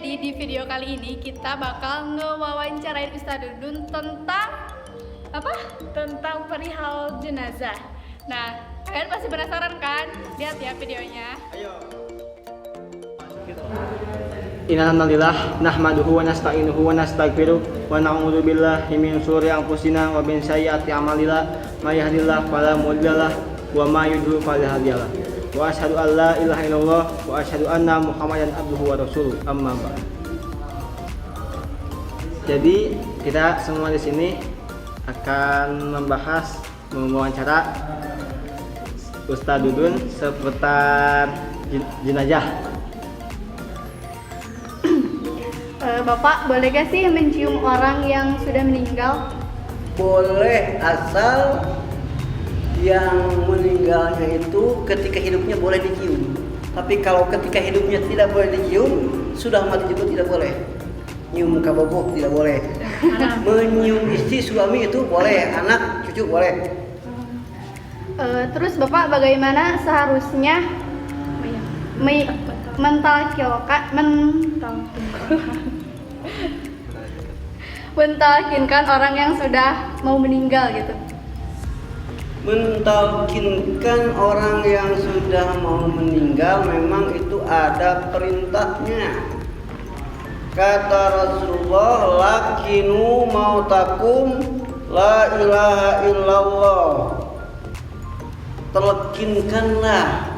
Jadi di video kali ini kita bakal ngewawancarain Ustadz Dudun tentang apa? Tentang perihal jenazah. Nah, kalian pasti penasaran kan? Lihat ya videonya. Ayo. Innalillah nahmaduhu wa nasta'inuhu wa nastaghfiruh wa na'udzu billahi min syururi anfusina wa min sayyiati a'malina may yahdihillahu fala mudhillalah wa may yudhlil fala hadiyalah. Wa asyhadu an la ilaha illallah wa asyhadu anna Muhammadan abduhu wa rasuluh. Amma ba'd. Jadi kita semua di sini akan membahas mewawancara Ustadz Dudun seputar jenazah. Bapak, boleh gak sih mencium orang yang sudah meninggal? Boleh, asal yang meninggalnya itu ketika hidupnya boleh dicium. Tapi kalau ketika hidupnya tidak boleh dicium, sudah mati juga tidak boleh. Nyium muka bobo tidak boleh. Menyium istri suami itu boleh, anak cucu boleh. Terus Bapak bagaimana seharusnya mentalkinkan orang yang sudah mau meninggal gitu? Mentalkinkan orang yang sudah mau meninggal memang itu ada perintahnya. Kata Rasulullah, lakinu mautakum la ilaha illallah. Telekinkanlah,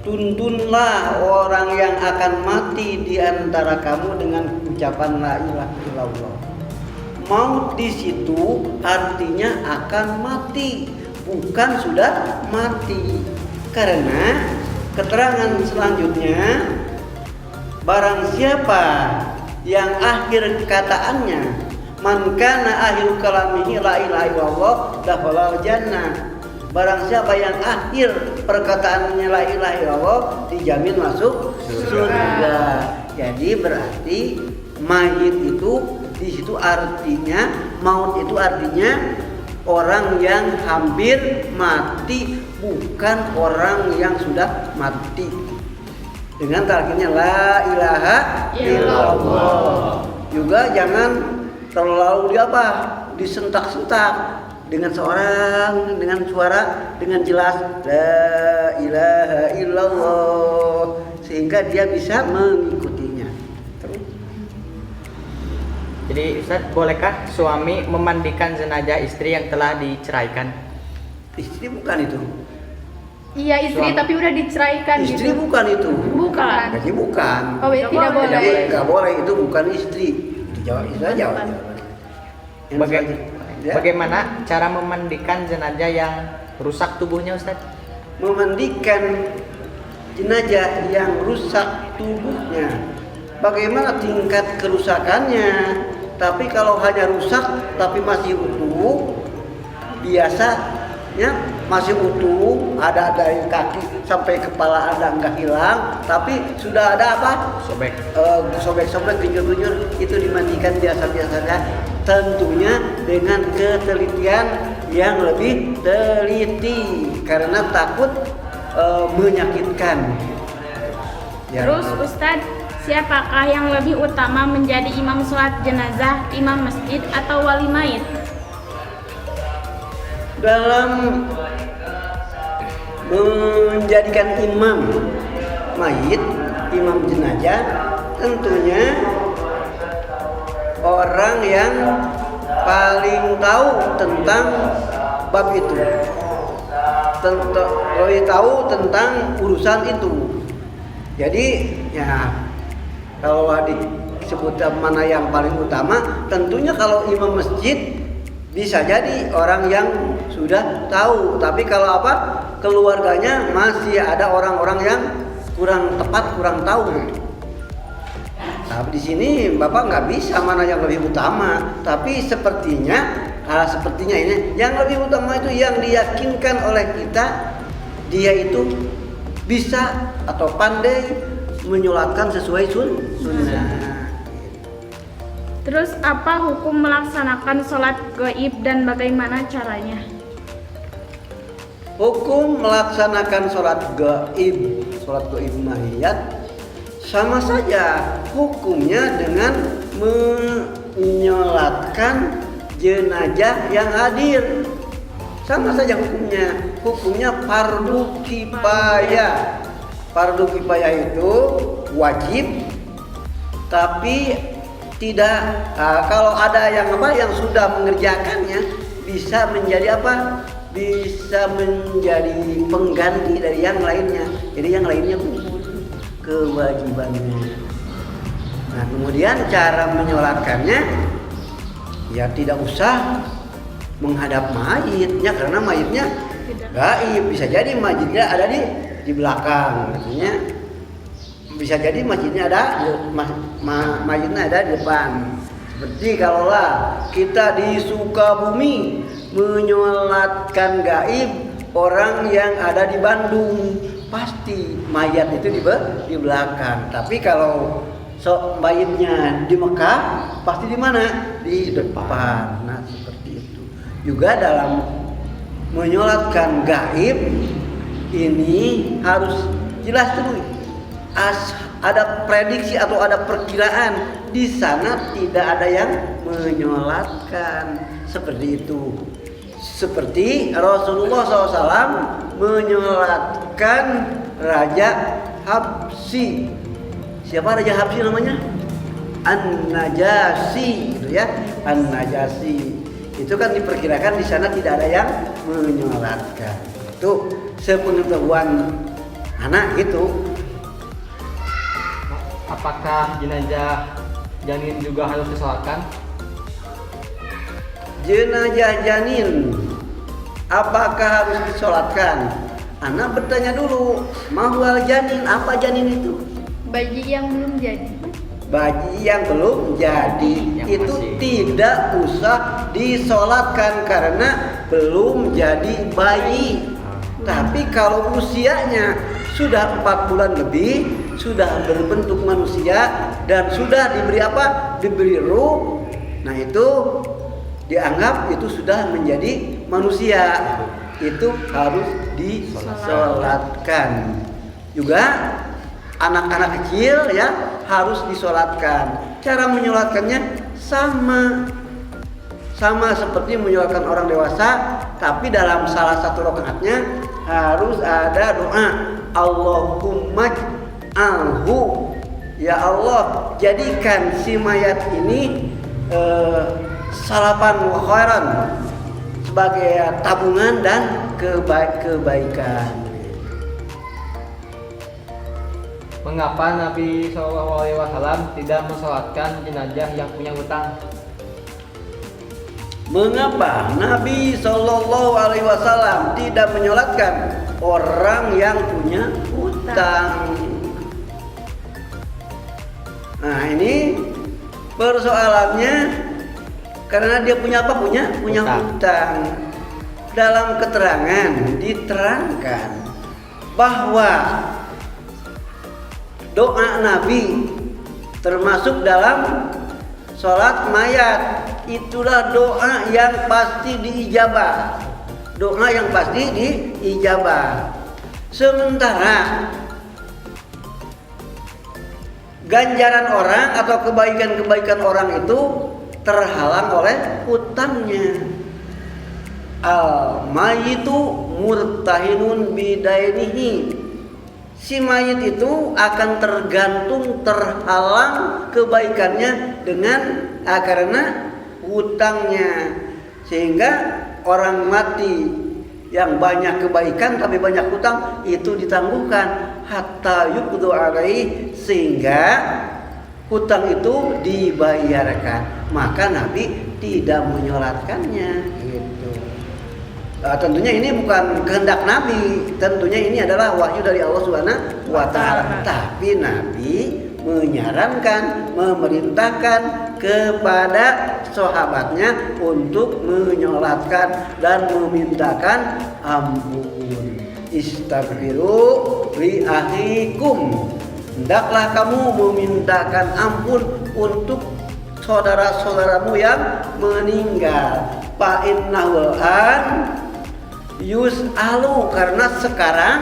tuntunlah orang yang akan mati di antara kamu dengan ucapan la ilaha illallah. Maut di situ artinya akan mati, bukan sudah mati. Karena keterangan selanjutnya, barang siapa yang akhir kataannya man kana akhiru kalamihi la ilaha illallah dakhalal jannah. Barang siapa yang akhir perkataannya la ilaha illallah dijamin masuk surga. Jadi berarti mayit itu di situ artinya, maut itu artinya orang yang hampir mati, bukan orang yang sudah mati. Dengan talqinnya la ilaha illallah. Juga jangan terlalu disentak-sentak dengan seorang, dengan suara, dengan jelas la ilaha illallah, sehingga dia bisa mengikutinya. Terus. Jadi Ustaz, bolehkah suami memandikan jenazah istri yang telah diceraikan? Istri bukan itu. Iya, istri Suami. tapi udah diceraikan. Istri gitu. bukan itu. Bukan. Jadi bukan. Oh, tidak boleh. Tidak boleh, itu bukan istri. Itu jawab itu aja. Bagaimana cara memandikan jenazah yang rusak tubuhnya, Ustaz? Memandikan jenazah yang rusak tubuhnya, bagaimana tingkat kerusakannya? Tapi kalau hanya rusak tapi masih utuh, biasanya masih utuh, ada dari kaki sampai kepala ada nggak hilang, tapi sudah ada apa? Sobek-sobek, gunyur-gunyur, itu dimandikan biasa-biasa saja. Tentunya dengan ketelitian yang lebih teliti, karena takut menyakitkan. Terus Ustadz, siapakah yang lebih utama menjadi imam sholat jenazah, imam masjid atau wali mayit? Dalam menjadikan imam mayit, imam jenazah, tentunya orang yang paling tahu tentang bab itu, lebih tahu tentang urusan itu. Jadi ya, kalau disebut mana yang paling utama, tentunya kalau imam masjid bisa jadi orang yang sudah tahu. Tapi kalau keluarganya masih ada orang-orang yang kurang tepat, kurang tahu. Tapi di sini Bapak nggak bisa mana yang lebih utama. Tapi sepertinya ini yang lebih utama itu yang diyakinkan oleh kita, dia itu bisa atau pandai menyolatkan sesuai sunnah. Terus apa hukum melaksanakan sholat gaib dan bagaimana caranya? Hukum melaksanakan sholat gaib mahiyat sama saja hukumnya dengan menyolatkan jenazah yang hadir. Sama saja hukumnya fardu kifayah. Fardu kifayah itu wajib, tapi tidak kalau ada yang sudah mengerjakannya bisa menjadi bisa menjadi pengganti dari yang lainnya. Jadi yang lainnya gugur kewajibannya. Nah, kemudian cara menyolatkannya ya tidak usah menghadap mayitnya, karena mayitnya gaib. Bisa jadi masjidnya ada di belakang, artinya bisa jadi masjidnya mayitnya ada di depan. Seperti kalaulah kita di Sukabumi menyolatkan gaib orang yang ada di Bandung, pasti mayat itu di belakang. Tapi kalau mayitnya di Mekah, pasti di mana? Di depan. Nah, seperti itu. Juga dalam menyolatkan gaib ini harus jelas dulu. Ada prediksi atau ada perkiraan, di sana tidak ada yang menyolatkan seperti itu. Seperti Rasulullah SAW menyolatkan Raja Habsyi. Siapa Raja Habsyi namanya? An-Najasyi, gitu ya. An-Najasyi. Itu kan diperkirakan di sana tidak ada yang menyolatkan. Itu sepengetahuan anak gitu. Apakah jenazah janin juga harus disolatkan? Jenazah janin apakah harus disolatkan? Anak bertanya dulu, mahwal janin, apa janin itu? Bayi yang belum jadi. Bayi yang belum jadi itu masih tidak usah disolatkan karena belum jadi bayi. Tapi kalau usianya sudah 4 bulan lebih, sudah berbentuk manusia dan sudah diberi diberi ruh, nah itu dianggap itu sudah menjadi manusia, itu harus disolatkan. Juga anak-anak kecil ya harus disolatkan. Cara menyolatkannya sama seperti menyolatkan orang dewasa, tapi dalam salah satu rakaatnya harus ada doa, Allahumma alhu, ya Allah jadikan si mayat ini salapan wa khairan, sebagai tabungan dan kebaikan. Mengapa Nabi SAW tidak mensolatkan jenazah yang punya hutang? Mengapa Nabi SAW tidak menyolatkan orang yang punya hutang? Nah, ini persoalannya karena dia punya apa? Punya hutang. Dalam keterangan diterangkan bahwa doa Nabi termasuk dalam sholat mayat, itulah doa yang pasti diijabah. Doa yang pasti diijabah. Sementara ganjaran orang atau kebaikan-kebaikan orang itu terhalang oleh hutangnya. Al-mayitu murtahinun bidainihi. Si mayit itu akan terhalang kebaikannya karena hutangnya. Sehingga orang mati yang banyak kebaikan tapi banyak hutang itu ditangguhkan hatta yuqdu alaihi, sehingga hutang itu dibayarkan. Maka Nabi tidak menyolatkannya gitu. Tentunya ini bukan kehendak Nabi, tentunya ini adalah wahyu dari Allah Subhanahu wa Ta'ala. Tapi Nabi menyarankan, memerintahkan kepada sahabatnya untuk menyolatkan dan memintakan ampun. Istaghfiru li akhikum. Hendaklah kamu memintakan ampun untuk saudara-saudaramu yang meninggal. Fa innahul an yus'alu, karena sekarang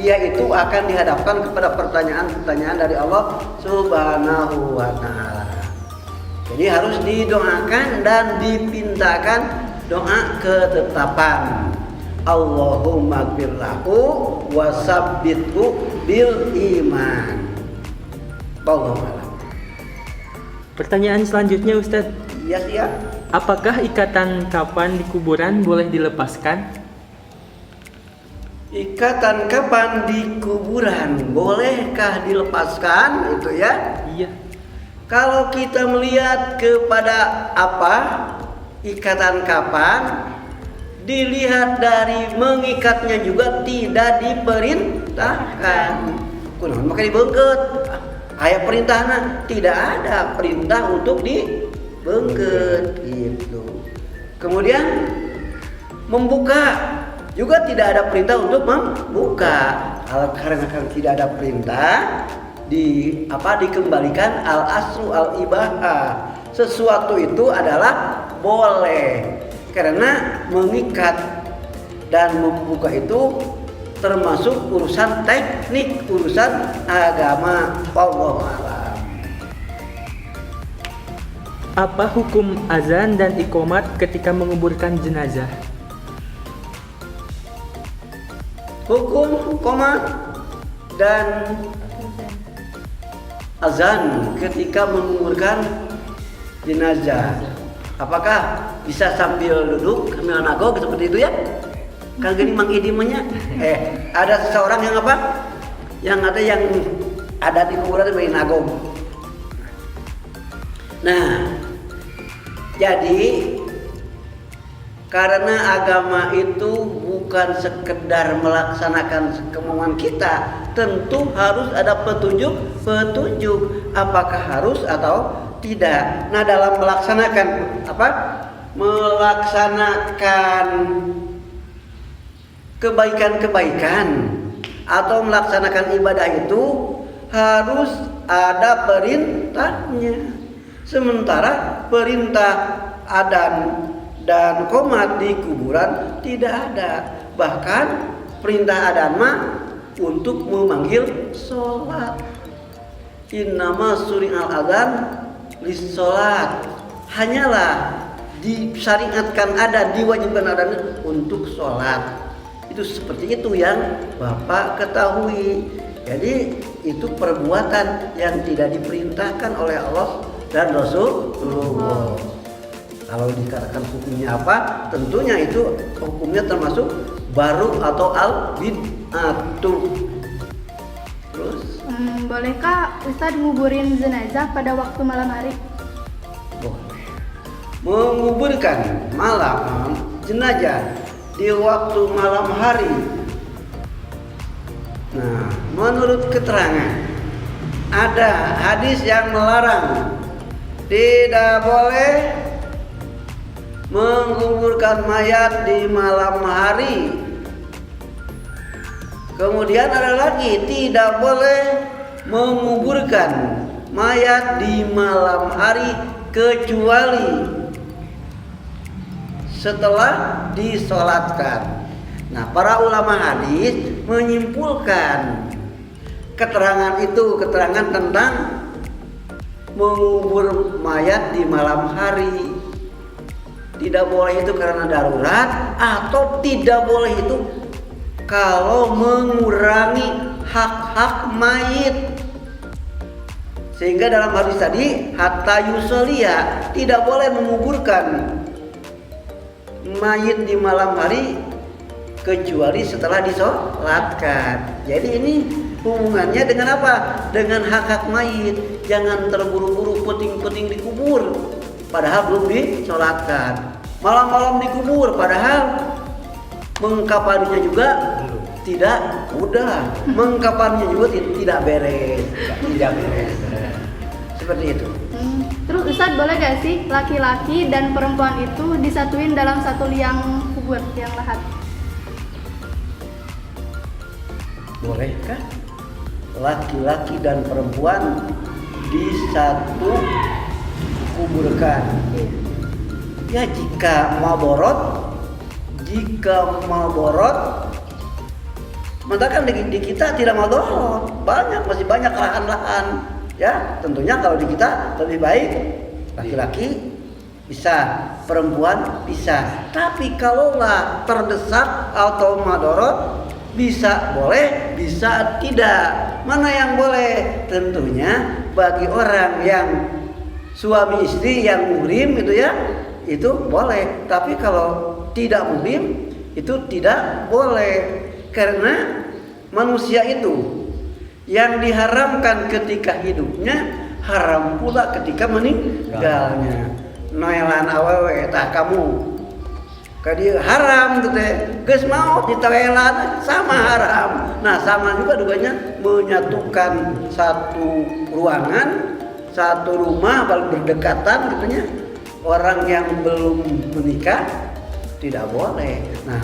dia itu akan dihadapkan kepada pertanyaan-pertanyaan dari Allah Subhanahu wa taala. Jadi harus didoakan dan dipintakan doa ketetapan. Allahumma gfir lahu wasabbithu bil iman. Wallahu a'lam. Pertanyaan selanjutnya Ustadz, Iya siap. apakah ikatan kafan di kuburan boleh dilepaskan? Ikatan kafan di kuburan bolehkah dilepaskan itu ya? Iya. Kalau kita melihat kepada apa ikatan kafan, dilihat dari mengikatnya juga tidak diperintahkan. Kunaon maka dibengket. Aya perintahna, tidak ada perintah untuk dibengket gitu. Kemudian membuka juga tidak ada perintah untuk membuka. Karena tidak ada perintah dikembalikan al aslu al ibaha. Sesuatu itu adalah boleh karena mengikat dan membuka itu termasuk urusan teknik, urusan agama. Wallahu a'lam. Apa hukum azan dan iqomat ketika menguburkan jenazah? Hukum qomat dan azan ketika menguburkan jenazah, apakah bisa sambil duduk sambil nagog seperti itu ya? Kan gini Mang Idimnya ada seseorang yang apa? Yang ada di kuburan sebagai nagog. Nah, jadi karena agama itu bukan sekedar melaksanakan kemauan kita, tentu harus ada petunjuk apakah harus atau tidak. Nah, dalam melaksanakan kebaikan-kebaikan atau melaksanakan ibadah itu harus ada perintahnya. Sementara perintah adzan dan qomat di kuburan tidak ada. Bahkan perintah adzan mah untuk memanggil sholat. Innama suri'al adzan lis-sholat. Hanyalah disyariatkan adzan, diwajibkan adzan untuk sholat. Itu seperti itu yang Bapak ketahui. Jadi itu perbuatan yang tidak diperintahkan oleh Allah dan Rasulullah. Kalau dikatakan hukumnya apa? Tentunya itu hukumnya termasuk baru atau al-bid'atu. Terus Bolehkah Ustadz nguburin jenazah pada waktu malam hari? boleh. Menguburkan malam jenazah di waktu malam hari. Nah, menurut keterangan ada hadis yang melarang, tidak boleh menguburkan mayat di malam hari. Kemudian ada lagi, tidak boleh menguburkan mayat di malam hari kecuali setelah disolatkan. Nah, para ulama hadis menyimpulkan keterangan itu, keterangan tentang mengubur mayat di malam hari. Tidak boleh itu karena darurat, atau tidak boleh itu kalau mengurangi hak-hak mayit. Sehingga dalam hadis tadi hatta yusolia, tidak boleh menguburkan mayit di malam hari kecuali setelah disolatkan. Jadi ini hubungannya dengan apa? Dengan hak-hak mayit. Jangan terburu-buru puting-puting dikubur padahal belum disolatkan. Malam-malam dikubur padahal mengkapaninya juga tidak mudah. Mengkapaninya juga tidak beres. Seperti itu. Terus Ustadz boleh gak sih laki-laki dan perempuan itu disatuin dalam satu liang kubur, liang lahat? Bolehkah laki-laki dan perempuan disatu kuburkan? Ya jika mau borot Sementara kan di kita tidak madorot, masih banyak lahan-lahan. Ya, tentunya kalau di kita lebih baik laki-laki bisa, perempuan bisa. Tapi kalaulah terdesak atau madorot, bisa boleh, bisa tidak. Mana yang boleh? Tentunya bagi orang yang suami istri yang muhrim itu ya, itu boleh. Tapi kalau tidak muhrim itu tidak boleh. Karena manusia itu yang diharamkan ketika hidupnya haram pula ketika meninggalnya. Noelan awewe tah kamu kadi haram gitu teh geus mau ditawelan sama haram. Nah sama juga duganya menyatukan satu ruangan, satu rumah berdekatan gitunya, orang yang belum menikah tidak boleh. Nah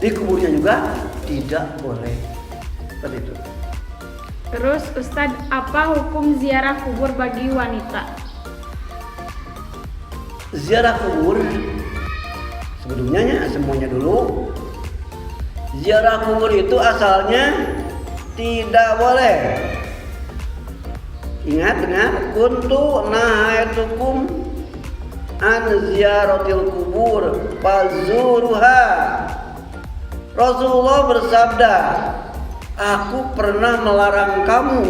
di kuburnya juga tidak boleh seperti itu. Terus Ustadz, apa hukum ziarah kubur bagi wanita? Ziarah kubur sebelumnya semuanya dulu. Ziarah kubur itu asalnya tidak boleh. Ingat, kuntu nahaitukum an ziyaratil kubur fazuruha. Rasulullah bersabda, aku pernah melarang kamu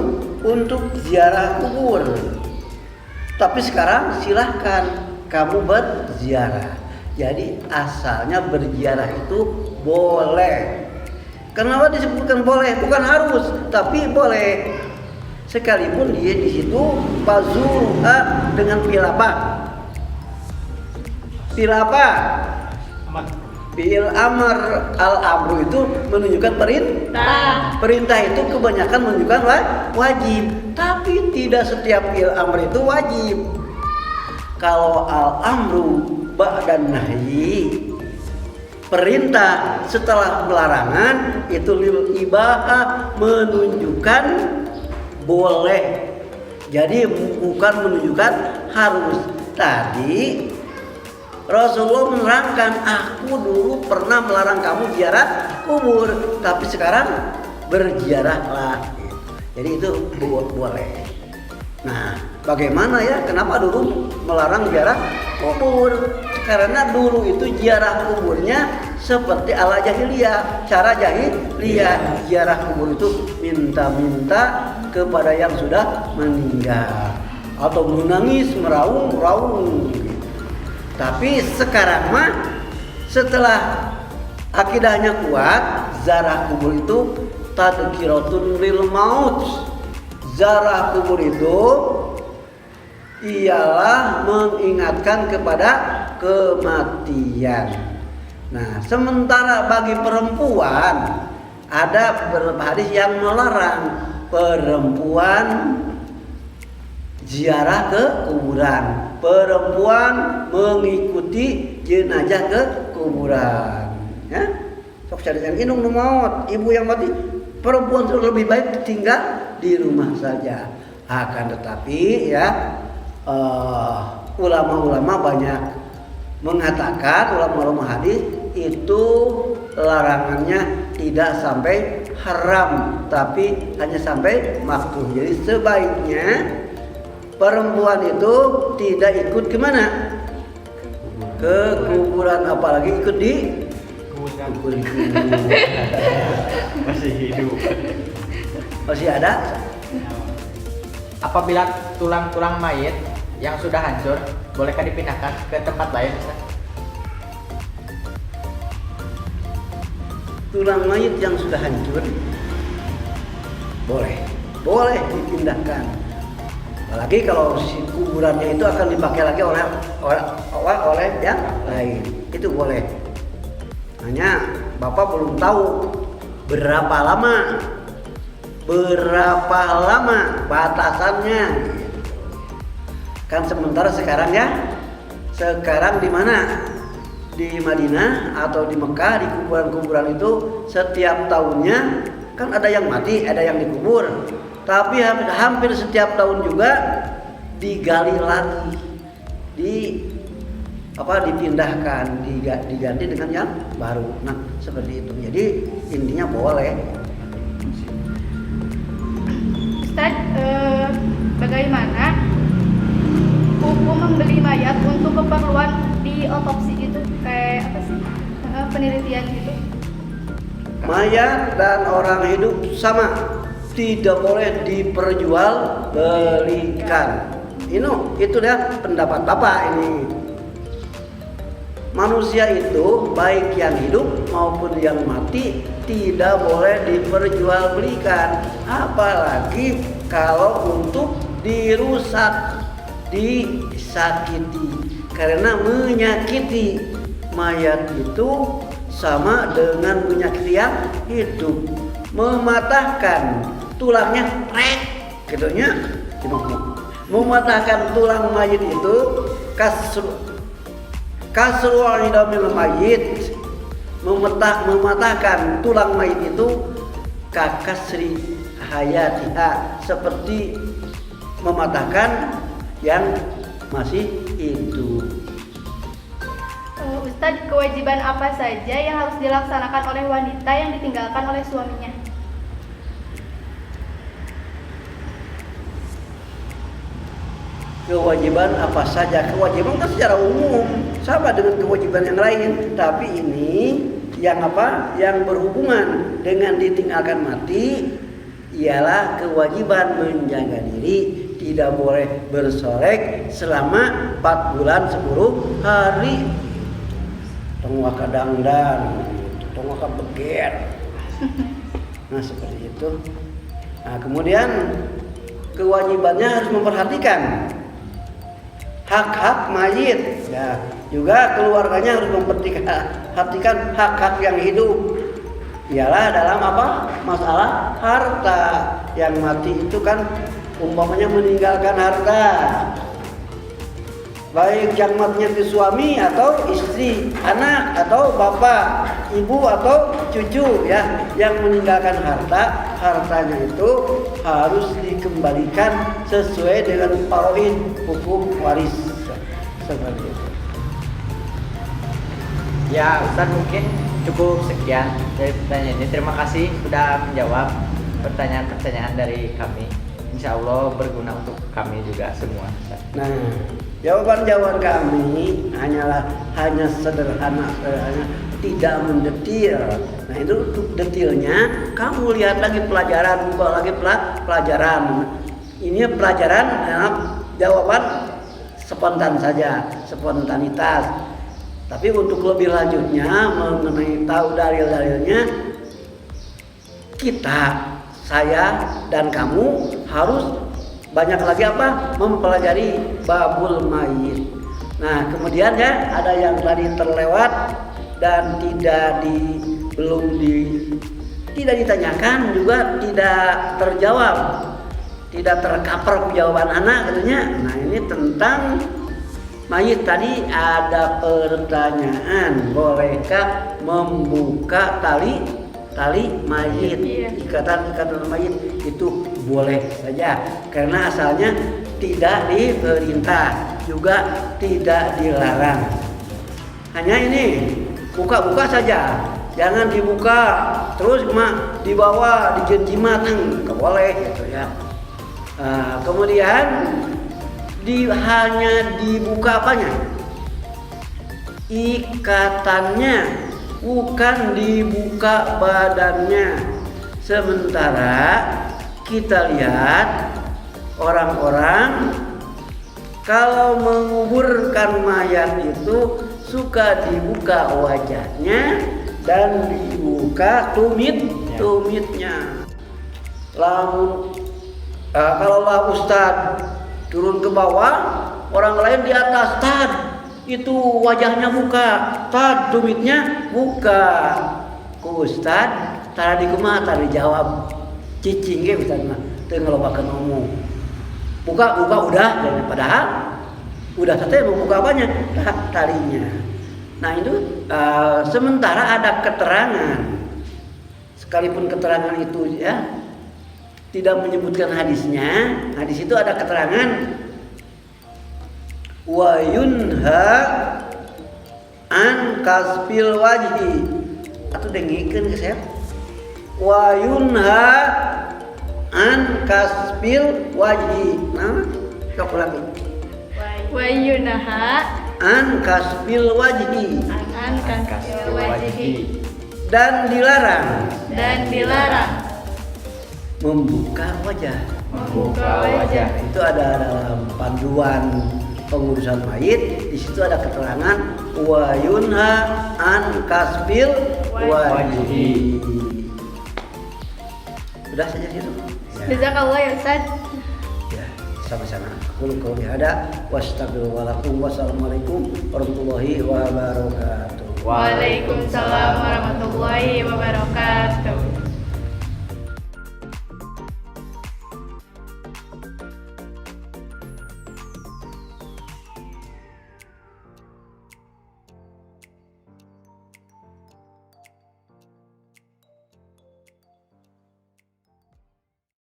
untuk ziarah kubur. Tapi sekarang silahkan kamu berziarah. Jadi asalnya berziarah itu boleh. Kenapa disebutkan boleh? Bukan harus, tapi boleh. Sekalipun dia di situ fazuruha dengan fi'il apa? Fi'il apa? Fi'il amr. Al-amru itu menunjukkan perintah. Perintah itu kebanyakan menunjukkan wajib, tapi tidak setiap fi'il amr itu wajib. Kalau al-amru ba'dan nahyi, perintah setelah pelarangan, itu lil ibahah, menunjukkan boleh. Jadi bukan menunjukkan harus. Tadi Rasulullah menerangkan, aku dulu pernah melarang kamu ziarah kubur, tapi sekarang berziarahlah. Jadi itu boleh. Nah, bagaimana ya? Kenapa dulu melarang ziarah kubur? Karena dulu itu ziarah kuburnya seperti ala jahiliyah, cara jahiliyah. Ziarah kubur itu minta-minta kepada yang sudah meninggal atau menangis, meraung. Tapi sekarang mah setelah akidahnya kuat, ziarah kubur itu tadkiratun lil maut. Ziarah kubur itu ialah mengingatkan kepada kematian. Nah, sementara bagi perempuan ada beberapa hadis yang melarang perempuan ziarah ke kuburan, perempuan mengikuti jenazah ke kuburan. Ya, sok carikan indung nu maut, ibu yang mati, perempuan itu lebih baik tinggal di rumah saja. Akan tetapi ya ulama-ulama banyak mengatakan, ulama-ulama hadis itu larangannya tidak sampai haram, tapi hanya sampai makruh. Jadi sebaiknya perempuan itu tidak ikut kemana? Ke kuburan, apalagi ikut di kubur. Masih hidup. Masih ada? Apabila tulang-tulang mayit yang sudah hancur, bolehkah dipindahkan ke tempat lain, Ustaz? Tulang mayit yang sudah hancur boleh dipindahkan. Apalagi kalau si kuburannya itu akan dipakai lagi oleh yang lain, itu boleh. Hanya Bapak belum tahu berapa lama batasannya. Kan sementara sekarang di mana? Di Madinah atau di Mekah, di kuburan-kuburan itu setiap tahunnya kan ada yang mati, ada yang dikubur. Tapi hampir setiap tahun juga digali lagi, dipindahkan, diganti dengan yang baru. Nah, seperti itu. Jadi intinya boleh. Ustaz, bagaimana hukum membeli mayat untuk keperluan di otopsi gitu, kayak apa sih, penelitian gitu? Mayat dan orang hidup sama, tidak boleh diperjualbelikan. Itu dah pendapat Bapak ini. Manusia itu baik yang hidup maupun yang mati tidak boleh diperjualbelikan, apalagi kalau untuk dirusak, disakiti, karena menyakiti mayat itu sama dengan menyakiti yang hidup, mematahkan tulangnya, gitunya, mematahkan tulang mayit itu kasrul idamil mayit, mematahkan tulang mayit itu kakasri hayatiha, seperti mematahkan yang masih hidup. Ustadz, kewajiban apa saja yang harus dilaksanakan oleh wanita yang ditinggalkan oleh suaminya? Kewajiban apa saja? Kewajiban kan secara umum sama dengan kewajiban yang lain, tapi ini yang yang berhubungan dengan ditinggalkan mati ialah kewajiban menjaga diri, tidak boleh bersolek selama 4 bulan 10 hari. Tong waka dangdan, tong waka beger. Nah, seperti itu. Nah, kemudian kewajibannya harus memperhatikan hak-hak mayit, ya, juga keluarganya harus memperhatikan hak-hak yang hidup. Ialah dalam masalah harta. Yang mati itu kan umpamanya meninggalkan harta, baik yang matinya itu suami atau istri, anak atau bapak, ibu atau cucu, ya, yang meninggalkan hartanya itu harus dikembalikan sesuai dengan faraid, hukum waris, seperti itu. Ya, Ustaz, mungkin cukup sekian dari pertanyaan ini. Terima kasih sudah menjawab pertanyaan-pertanyaan dari kami. Insya Allah berguna untuk kami juga semua, Ustaz. Nah, jawaban kami hanya sederhana, tidak mendetil. Nah, itu untuk detailnya kamu lihat lagi pelajaran, buka lagi pelajaran. Ini pelajaran, jawaban spontan saja, spontanitas. Tapi untuk lebih lanjutnya mengenai tahu dalil-dalilnya, saya dan kamu harus banyak lagi mempelajari babul mayit. Nah, kemudian ya ada yang tadi terlewat dan tidak ditanyakan, juga tidak terjawab, tidak tercover jawaban anak katanya. Nah, ini tentang mayit tadi ada pertanyaan, bolehkah membuka tali mayit, ikatan mayit? Itu boleh saja, karena asalnya tidak diperintah, juga tidak dilarang. Hanya ini buka-buka saja, jangan dibuka terus dibawa dijimat, nggak boleh gitu ya. Kemudian hanya dibuka ikatannya, bukan dibuka badannya. Sementara kita lihat orang-orang kalau menguburkan mayat itu suka dibuka wajahnya dan dibuka tumitnya. Kalau Ustadz turun ke bawah, orang lain di atas, itu wajahnya buka, tumitnya buka. Ku Ustad tadi kumaha tadi jawab cicing ge Ustad mah teu ngalobakeun ngomong. Buka udah, padahal udah sate mau buka apanya? Talinya. Nah, itu sementara ada keterangan, sekalipun keterangan itu ya tidak menyebutkan hadisnya. Hadis itu ada keterangan wa yunha an kasbil wajhi atau dengikeun geus ya. Wa yunha an kasbil wajhi. Nah, sok lagi. Wa yunaha An kasbil wajhi an kasbil wajhi dan dilarang dan dilarang membuka wajah. membuka wajah. Itu ada dalam panduan pengurusan mayit. Di situ ada keterangan wa yunha an kasbil wajhi. Sudah saja situ. Jazakallah ya Ustaz. Ya, sama-sama. Qul qouli hada wastaghfirullahaladzim. Wassalamualaikum warahmatullahi wabarakatuh. Waalaikumsalam warahmatullahi wabarakatuh.